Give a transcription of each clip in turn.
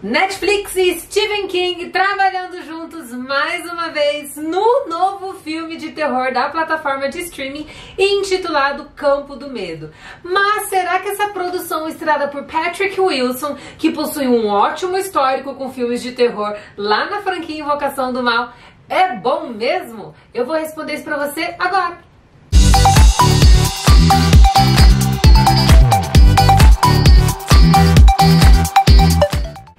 Netflix e Stephen King trabalhando juntos mais uma vez no novo filme de terror da plataforma de streaming intitulado Campo do Medo. Mas será que essa produção estrelada por Patrick Wilson, que possui um ótimo histórico com filmes de terror lá na franquia Invocação do Mal, é bom mesmo? Eu vou responder isso pra você agora.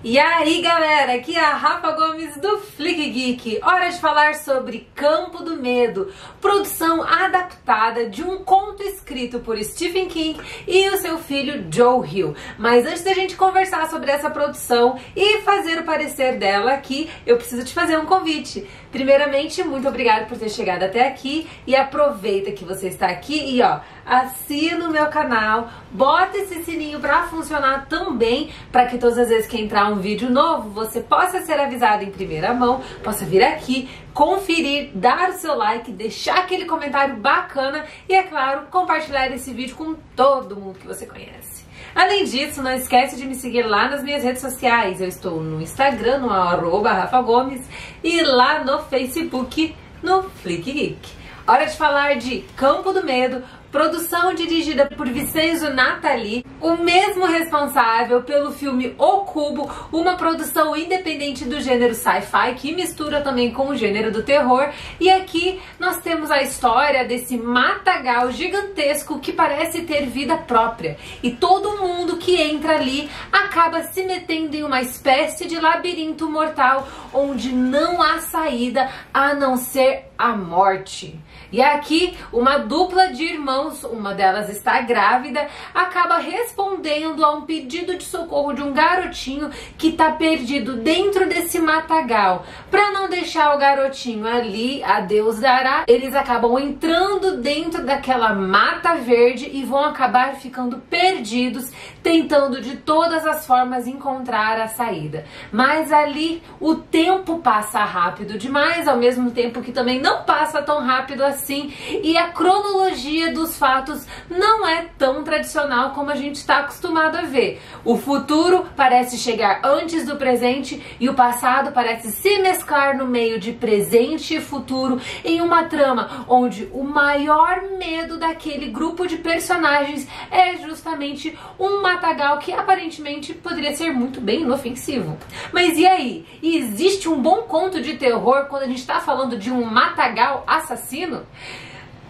E aí galera, aqui é a Rafa Gomes do Flick Geek. Hora de falar sobre Campo do Medo, produção adaptada de um conto escrito por Stephen King e o seu filho Joe Hill. Mas antes da gente conversar sobre essa produção e fazer o parecer dela aqui, eu preciso te fazer um convite. Primeiramente, muito obrigada por ter chegado até aqui e aproveita que você está aqui e assina o meu canal, bota esse sininho pra funcionar também, para que todas as vezes que entrar um vídeo novo, você possa ser avisado em primeira mão, possa vir aqui, conferir, dar o seu like, deixar aquele comentário bacana e, é claro, compartilhar esse vídeo com todo mundo que você conhece. Além disso, não esquece de me seguir lá nas minhas redes sociais. Eu estou no Instagram, no @RafaGomes, e lá no Facebook, no Flick Geek. Hora de falar de Campo do Medo, produção dirigida por Vincenzo Natali, o mesmo responsável pelo filme O Cubo, uma produção independente do gênero sci-fi que mistura também com o gênero do terror. E aqui nós temos a história desse matagal gigantesco que parece ter vida própria. E todo mundo que entra ali acaba se metendo em uma espécie de labirinto mortal onde não há saída a não ser a morte. E aqui uma dupla de irmãos, uma delas está grávida, acaba respondendo a um pedido de socorro de um garotinho que está perdido dentro desse matagal. Para não deixar o garotinho ali, a Deus dará, eles acabam entrando dentro daquela mata verde e vão acabar ficando perdidos, tentando de todas as formas encontrar a saída. Mas ali o tempo passa rápido demais, ao mesmo tempo que também não passa tão rápido assim, e a cronologia dos fatos não é tão tradicional como a gente está acostumado a ver. O futuro parece chegar antes do presente e o passado parece se mesclar no meio de presente e futuro em uma trama onde o maior medo daquele grupo de personagens é justamente um matagal que aparentemente poderia ser muito bem inofensivo. Mas e aí? Existe um bom conto de terror quando a gente está falando de um matagal assassino?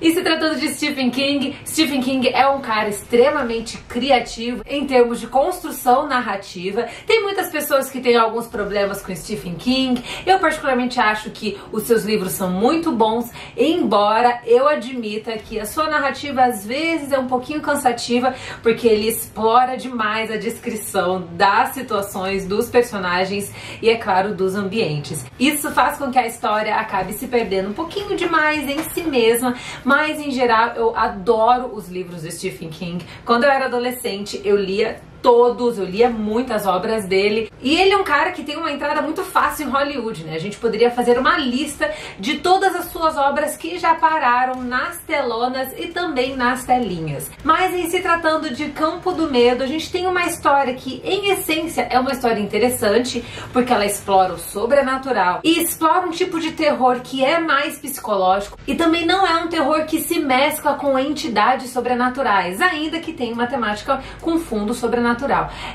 E se tratando de Stephen King é um cara extremamente criativo em termos de construção narrativa. Tem muitas pessoas que têm alguns problemas com Stephen King. Eu particularmente acho que os seus livros são muito bons, embora eu admita que a sua narrativa às vezes é um pouquinho cansativa, porque ele explora demais a descrição das situações, dos personagens e, é claro, dos ambientes. Isso faz com que a história acabe se perdendo um pouquinho demais em si mesma. Mas, em geral, eu adoro os livros de Stephen King. Quando eu era adolescente, eu lia todos, eu lia muitas obras dele. E ele é um cara que tem uma entrada muito fácil em Hollywood, né? A gente poderia fazer uma lista de todas as suas obras que já pararam nas telonas e também nas telinhas. Mas em se tratando de Campo do Medo, a gente tem uma história que, em essência, é uma história interessante, porque ela explora o sobrenatural e explora um tipo de terror que é mais psicológico e também não é um terror que se mescla com entidades sobrenaturais, ainda que tenha uma temática com fundo sobrenatural.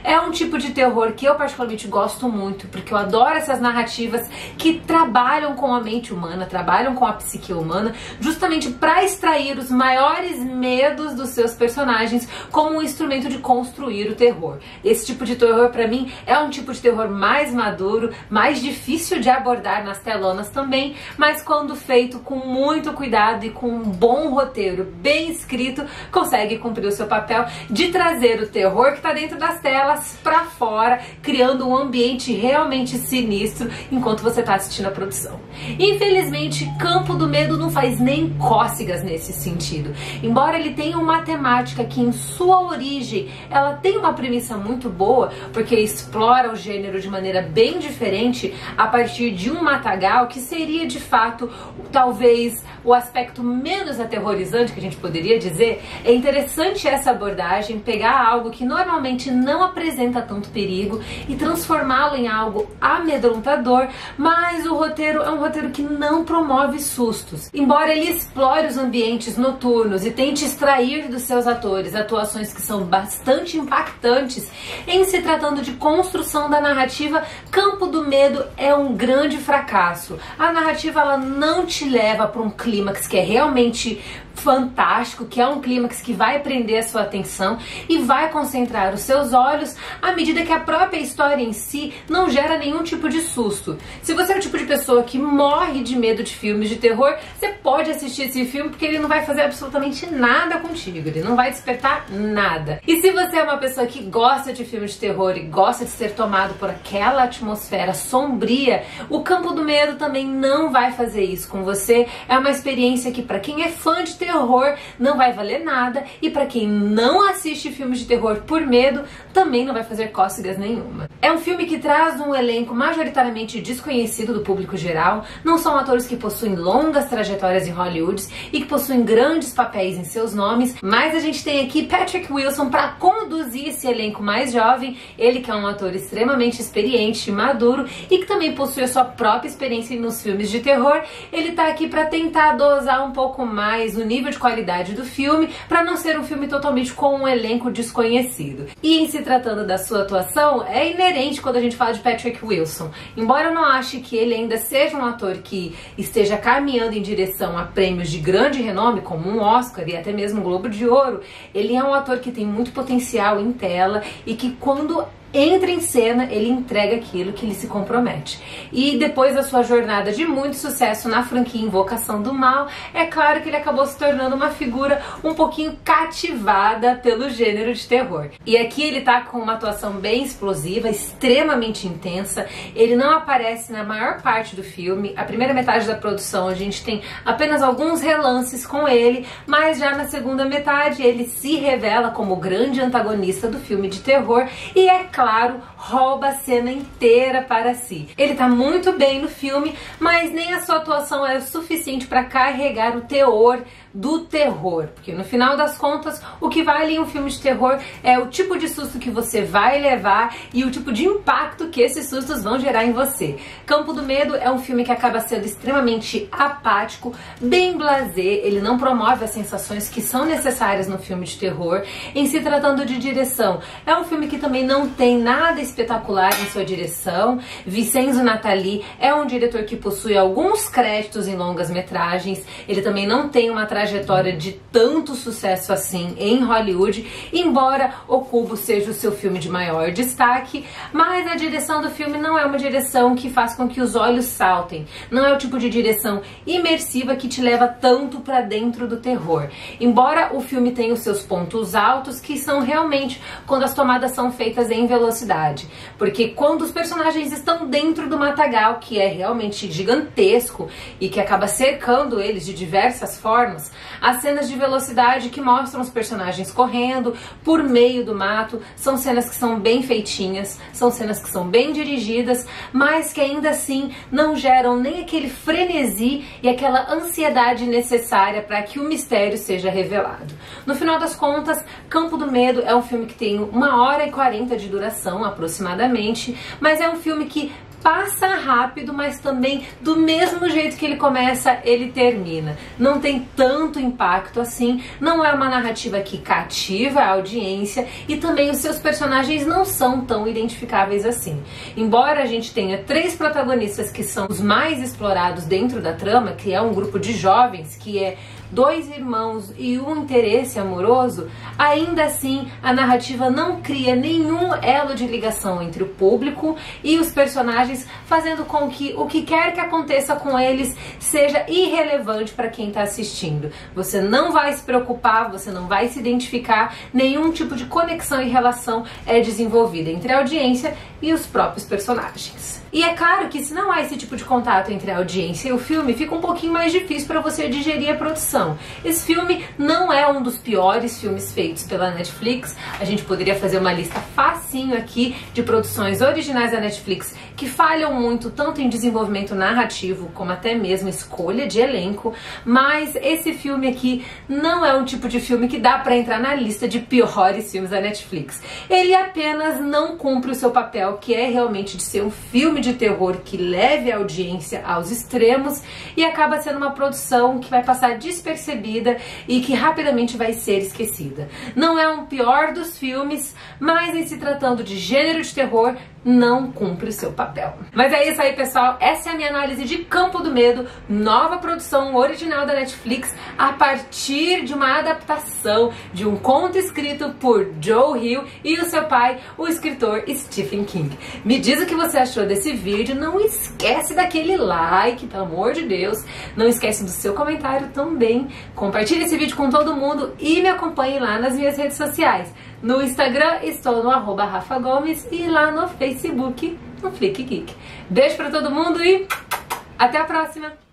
É um tipo de terror que eu particularmente gosto muito, porque eu adoro essas narrativas que trabalham com a mente humana, trabalham com a psique humana, justamente para extrair os maiores medos dos seus personagens como um instrumento de construir o terror. Esse tipo de terror, para mim, é um tipo de terror mais maduro, mais difícil de abordar nas telonas também, mas quando feito com muito cuidado e com um bom roteiro bem escrito, consegue cumprir o seu papel de trazer o terror que está dentro das telas pra fora, criando um ambiente realmente sinistro enquanto você tá assistindo a produção. Infelizmente, Campo do Medo não faz nem cócegas nesse sentido. Embora ele tenha uma temática que, em sua origem, ela tem uma premissa muito boa, porque explora o gênero de maneira bem diferente a partir de um matagal que seria, de fato, talvez o aspecto menos aterrorizante que a gente poderia dizer. É interessante essa abordagem, pegar algo que normalmente inicialmente não apresenta tanto perigo e transformá-lo em algo amedrontador, mas o roteiro é um roteiro que não promove sustos. Embora ele explore os ambientes noturnos e tente extrair dos seus atores atuações que são bastante impactantes, em se tratando de construção da narrativa, Campo do Medo é um grande fracasso. A narrativa ela não te leva para um clímax que é realmente fantástico, que é um clímax que vai prender a sua atenção e vai concentrar os seus olhos à medida que a própria história em si não gera nenhum tipo de susto. Se você é o tipo de pessoa que morre de medo de filmes de terror, você pode assistir esse filme porque ele não vai fazer absolutamente nada contigo, ele não vai despertar nada. E se você é uma pessoa que gosta de filmes de terror e gosta de ser tomado por aquela atmosfera sombria, o Campo do Medo também não vai fazer isso com você. É uma experiência que, para quem é fã de terror, não vai valer nada, e para quem não assiste filmes de terror por medo, também não vai fazer cócegas nenhuma. É um filme que traz um elenco majoritariamente desconhecido do público geral, não são atores que possuem longas trajetórias em Hollywood e que possuem grandes papéis em seus nomes, mas a gente tem aqui Patrick Wilson para conduzir esse elenco mais jovem, ele que é um ator extremamente experiente e maduro e que também possui a sua própria experiência nos filmes de terror. Ele tá aqui para tentar dosar um pouco mais o nível de qualidade do filme, para não ser um filme totalmente com um elenco desconhecido. E em se tratando da sua atuação, é inerente quando a gente fala de Patrick Wilson. Embora eu não ache que ele ainda seja um ator que esteja caminhando em direção a prêmios de grande renome, como um Oscar e até mesmo um Globo de Ouro, ele é um ator que tem muito potencial em tela e que quando entra em cena, ele entrega aquilo que ele se compromete. E depois da sua jornada de muito sucesso na franquia Invocação do Mal, é claro que ele acabou se tornando uma figura um pouquinho cativada pelo gênero de terror. E aqui ele tá com uma atuação bem explosiva, extremamente intensa. Ele não aparece na maior parte do filme. A primeira metade da produção a gente tem apenas alguns relances com ele, mas já na segunda metade ele se revela como o grande antagonista do filme de terror e é claro, rouba a cena inteira para si. Ele tá muito bem no filme, mas nem a sua atuação é o suficiente para carregar o teor do terror, porque no final das contas o que vale em um filme de terror é o tipo de susto que você vai levar e o tipo de impacto que esses sustos vão gerar em você. Campo do Medo é um filme que acaba sendo extremamente apático, bem blasé, ele não promove as sensações que são necessárias no filme de terror. Em se tratando de direção, é um filme que também não tem nada espetacular em sua direção. Vincenzo Natali é um diretor que possui alguns créditos em longas metragens, ele também não tem uma trajetória de tanto sucesso assim em Hollywood, embora O Cubo seja o seu filme de maior destaque, mas a direção do filme não é uma direção que faz com que os olhos saltem, não é o tipo de direção imersiva que te leva tanto para dentro do terror, embora o filme tenha os seus pontos altos, que são realmente quando as tomadas são feitas em velocidade, porque quando os personagens estão dentro do matagal, que é realmente gigantesco e que acaba cercando eles de diversas formas, as cenas de velocidade que mostram os personagens correndo por meio do mato são cenas que são bem feitinhas, são cenas que são bem dirigidas, mas que ainda assim não geram nem aquele frenesi e aquela ansiedade necessária para que o mistério seja revelado. No final das contas, Campo do Medo é um filme que tem 1h40 de duração aproximadamente, mas é um filme que passa rápido, mas também do mesmo jeito que ele começa, ele termina. Não tem tanto impacto assim, não é uma narrativa que cativa a audiência e também os seus personagens não são tão identificáveis assim. Embora a gente tenha 3 protagonistas que são os mais explorados dentro da trama, que é um grupo de jovens, que é 2 irmãos e um interesse amoroso, ainda assim a narrativa não cria nenhum elo de ligação entre o público e os personagens, fazendo com que o que quer que aconteça com eles seja irrelevante para quem está assistindo. Você não vai se preocupar, você não vai se identificar, nenhum tipo de conexão e relação é desenvolvida entre a audiência e os próprios personagens. E é claro que se não há esse tipo de contato entre a audiência e o filme, fica um pouquinho mais difícil para você digerir a produção. Esse filme não é um dos piores filmes feitos pela Netflix. A gente poderia fazer uma lista facinho aqui de produções originais da Netflix que falham muito, tanto em desenvolvimento narrativo, como até mesmo escolha de elenco, mas esse filme aqui não é um tipo de filme que dá para entrar na lista de piores filmes da Netflix. Ele apenas não cumpre o seu papel, que é realmente de ser um filme de terror que leve a audiência aos extremos, e acaba sendo uma produção que vai passar despercebida e que rapidamente vai ser esquecida. Não é um pior dos filmes, mas em se tratando de gênero de terror, não cumpre o seu papel. Mas é isso aí, pessoal. Essa é a minha análise de Campo do Medo, nova produção original da Netflix, a partir de uma adaptação de um conto escrito por Joe Hill e o seu pai, o escritor Stephen King. Me diz o que você achou desse vídeo. Não esquece daquele like, pelo amor de Deus. Não esquece do seu comentário também. Compartilhe esse vídeo com todo mundo e me acompanhe lá nas minhas redes sociais. No Instagram estou no @RafaGomes e lá no Facebook, no Flick Geek. Beijo pra todo mundo e até a próxima!